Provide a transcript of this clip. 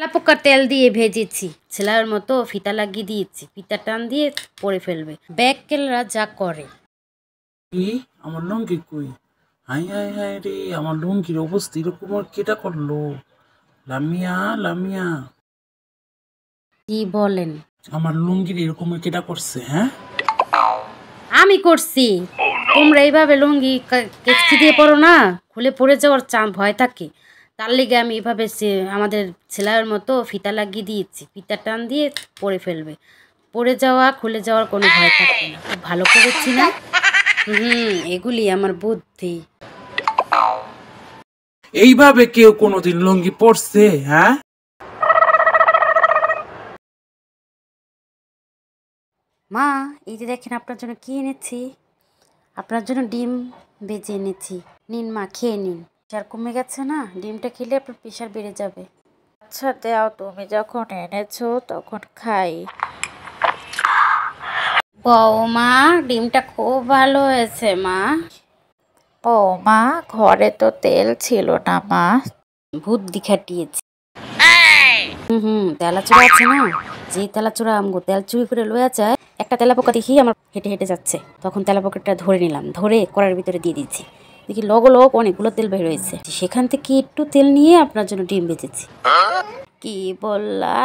তেলাপোকা তেল দিয়ে ভেজেছি, ছেলার মতো ফিতা লাগিয়ে দিয়েছি, ফিতা টান দিয়ে পরে ফেলবে। ব্যাগ কেলরা যা করে। কি আমার লুঙ্গি কই? হাই হাই হাই রে, আমার লুঙ্গির অবস্থা এরকম আর কেটা করলো? লামিয়া লামিয়া, কি বলেন? আমার লুঙ্গির এরকম কেটা করছে? হ্যাঁ আমি করছি। তোমরা এইভাবে লুঙ্গি কেচকি দিয়ে পড়ো না, খুলে পড়ে যাওয়ার ভয় থাকে। তার লিগে আমি এভাবে আমাদের ছেলার মতো ফিতা লাগিয়ে দিয়েছি, ফিতা টান দিয়ে পরে ফেলবে। পড়ে যাওয়া খুলে যাওয়ার কোনো ভয় থাকবে না। খুব ভালো করেছি না? এগুলি আমার বুদ্ধি। এইভাবে কেউ কোনোদিন লুঙ্গি পরছে? হ্যাঁ মা, এই যে দেখেন আপনার জন্য কি এনেছি। আপনার জন্য ডিম ভেজে এনেছি, নিন মা, খেয়ে নিন। প্রেশার কমে গেছে না, ডিমটা খেলে আপনার প্রেশার বেড়ে যাবে। আচ্ছা দাও, তুমি যখন এনেছো তখন খাই। বৌমা, ডিমটা খুব ভালো হয়েছে মা। ও মা, ঘরে তো তেল ছিল না মা। বুদ্ধি খাটিয়েছি। তেলাচুরা আছে না, যে তেলাচুরা আমগো তেল চুরি করে লয়া যায়, একটা তেলাপোকা দেখি আমার হেঁটে হেঁটে যাচ্ছে, তখন তেলাপোকাটা ধরে নিলাম, ধরে কড়ার ভিতরে দিয়ে দিচ্ছি। দেখি লগ অনেকগুলো তেল বের হয়েছে, সেখান থেকে একটু তেল নিয়ে আপনার জন্য ডিম বেঁচেছি। কি বললা?